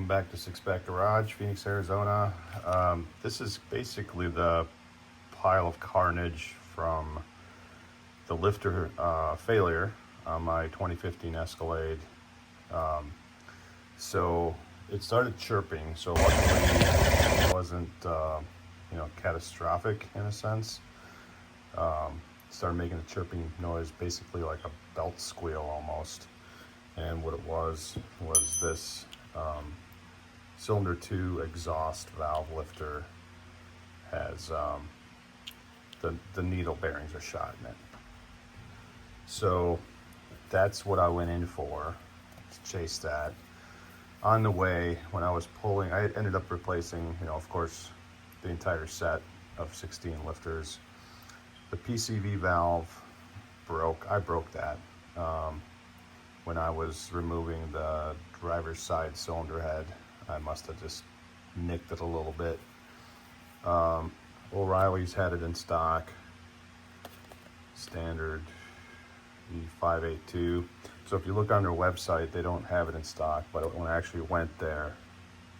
Welcome back to Six Pack Garage, Phoenix, Arizona. This is basically the pile of carnage from the lifter failure on my 2015 Escalade. So it started chirping, so luckily it wasn't catastrophic in a sense. It started making a chirping noise, basically like a belt squeal almost. And what it was this cylinder 2 exhaust valve lifter has the needle bearings are shot in it. So that's what I went in for, to chase that. On the way, when I was pulling, I ended up replacing, of course, the entire set of 16 lifters. The PCV valve broke. I broke that when I was removing the driver's side cylinder head. I must have just nicked it a little bit. O'Reilly's had it in stock, standard E582. So if you look on their website, they don't have it in stock, but when I actually went there,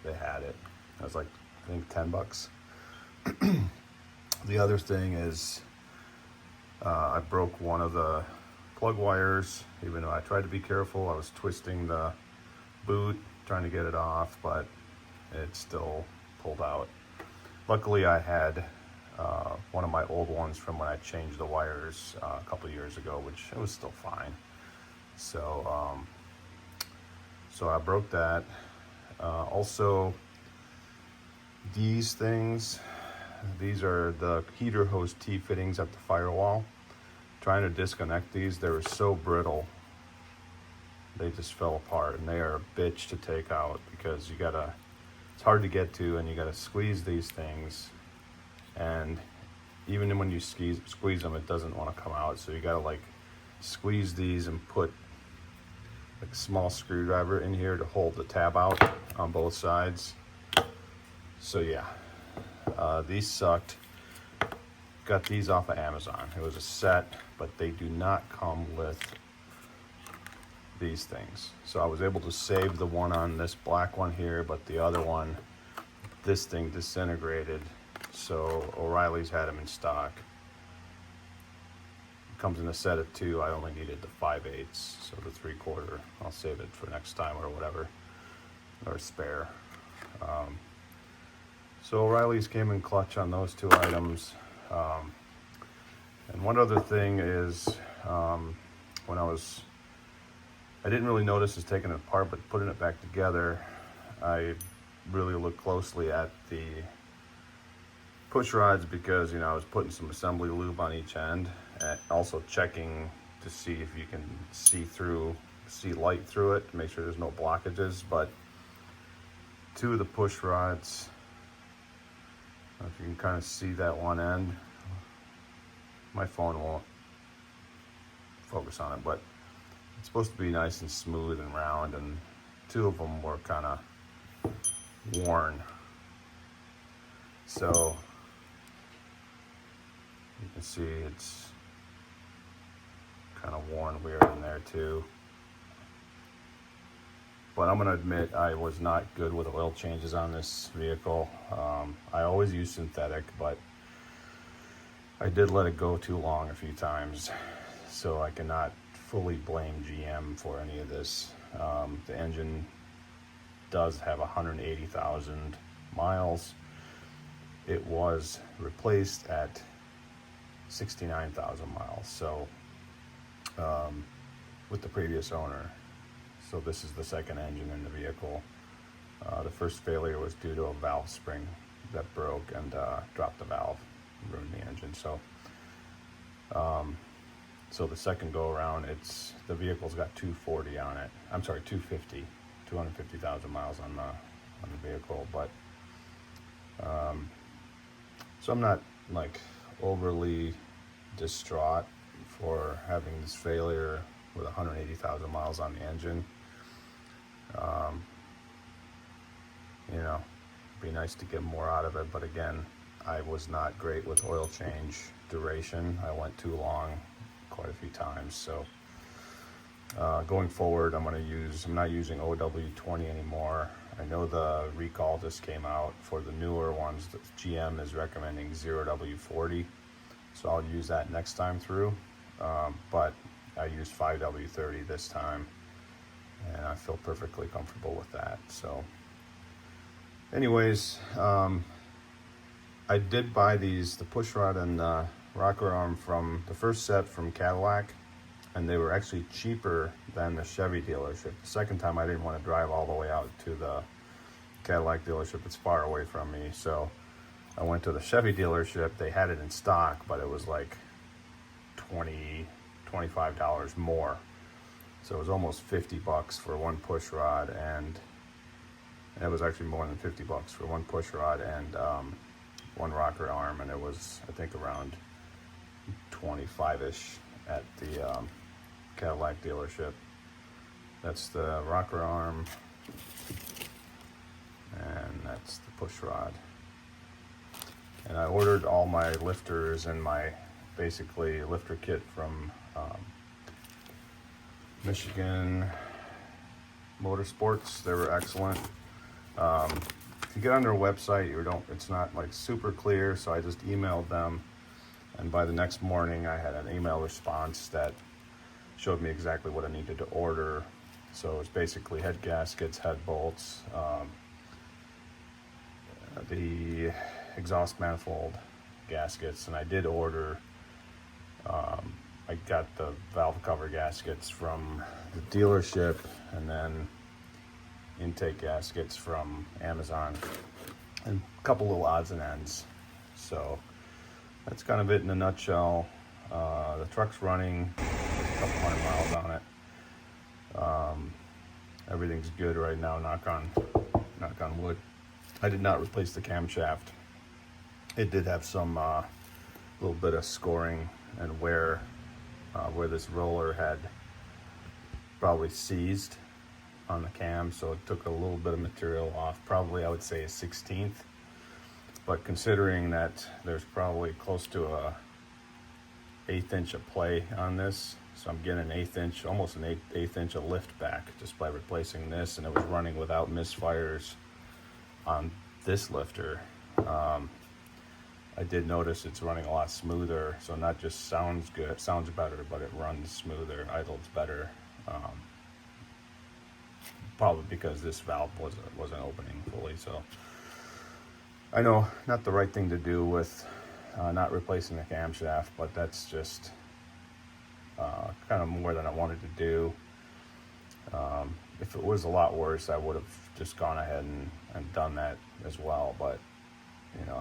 they had it. It was like, I think, $10. The other thing is, I broke one of the plug wires. Even though I tried to be careful, I was twisting the boot, trying to get it off, but it still pulled out. Luckily, I had one of my old ones from when I changed the wires a couple of years ago, which it was still fine. So, so I broke that. Also, these things, these are the heater hose T-fittings at the firewall. Trying to disconnect these, they were so brittle, they just fell apart, and they are a bitch to take out because it's hard to get to, and you gotta squeeze these things, and even when you squeeze them, it doesn't want to come out, so you gotta like squeeze these and put like a small screwdriver in here to hold the tab out on both sides. So yeah, these sucked. Got these off of Amazon. It was a set, but they do not come with these things. So I was able to save the one on this black one here, but the other one, this thing disintegrated. So O'Reilly's had them in stock. It comes in a set of 2. I only needed the 5/8, so the 3/4. I'll save it for next time or whatever, or spare. So O'Reilly's came in clutch on those 2 items. And one other thing is, when I didn't really notice this taking it apart, but putting it back together, I really looked closely at the push rods because, I was putting some assembly lube on each end, and also checking to see if you can see light through it, to make sure there's no blockages. But 2 of the push rods, I don't know if you can kind of see that one end. My phone won't focus on it, but it's supposed to be nice and smooth and round, and 2 of them were kind of worn. So you can see it's kind of worn weird in there too. But I'm going to admit I was not good with oil changes on this vehicle. I always use synthetic, but I did let it go too long a few times, so I cannot fully blame GM for any of this. The engine does have 180,000 miles. It was replaced at 69,000 miles, so with the previous owner. So this is the second engine in the vehicle. The first failure was due to a valve spring that broke and dropped the valve, ruined the engine. So, so the second go around, the vehicle's got 240 on it. I'm sorry, 250, 250,000 miles on the vehicle. But so I'm not like overly distraught for having this failure with 180,000 miles on the engine. It'd be nice to get more out of it, but again, I was not great with oil change duration. I went too long quite a few times. So going forward, I'm not using OW20 anymore. I know the recall just came out for the newer ones. The GM is recommending 0W40, so I'll use that next time through. But I used 5W30 this time, and I feel perfectly comfortable with that. So anyways, I did buy the push rod and rocker arm from the first set from Cadillac, and they were actually cheaper than the Chevy dealership. The second time I didn't want to drive all the way out to the Cadillac dealership. It's far away from me, so I went to the Chevy dealership. They had it in stock, but it was like $25 more. So it was almost 50 bucks for one push rod, and it was actually more than 50 bucks for one push rod and one rocker arm, and it was, I think, around 25-ish at the Cadillac dealership. That's the rocker arm, and that's the push rod. And I ordered all my lifters and my basically lifter kit from Michigan Motorsports. They were excellent. If you get on their website, it's not like super clear, so I just emailed them, and by the next morning I had an email response that showed me exactly what I needed to order. So it's basically head gaskets, head bolts, the exhaust manifold gaskets, and I did order, I got the valve cover gaskets from the dealership, and then intake gaskets from Amazon, and a couple little odds and ends. So that's kind of it in a nutshell. The truck's running, a couple hundred miles on it. Everything's good right now, knock on wood. I did not replace the camshaft. It did have some little bit of scoring and wear where this roller had probably seized on the cam, so it took a little bit of material off, probably I would say a 1/16. But considering that there's probably close to a 1/8 inch of play on this, so I'm getting an 1/8 inch, almost an eighth inch of lift back just by replacing this, and it was running without misfires on this lifter. I did notice it's running a lot smoother, so not just sounds good, sounds better, but it runs smoother, idles better. Probably because this valve wasn't opening fully. So I know not the right thing to do with not replacing the camshaft, but that's just kind of more than I wanted to do. If it was a lot worse, I would have just gone ahead and done that as well, but you know,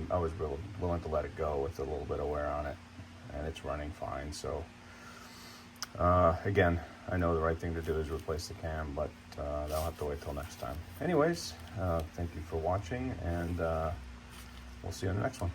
I was really willing to let it go with a little bit of wear on it, and it's running fine. So again, I know the right thing to do is replace the cam, but I'll have to wait till next time. Anyways, thank you for watching, and we'll see you on the next one.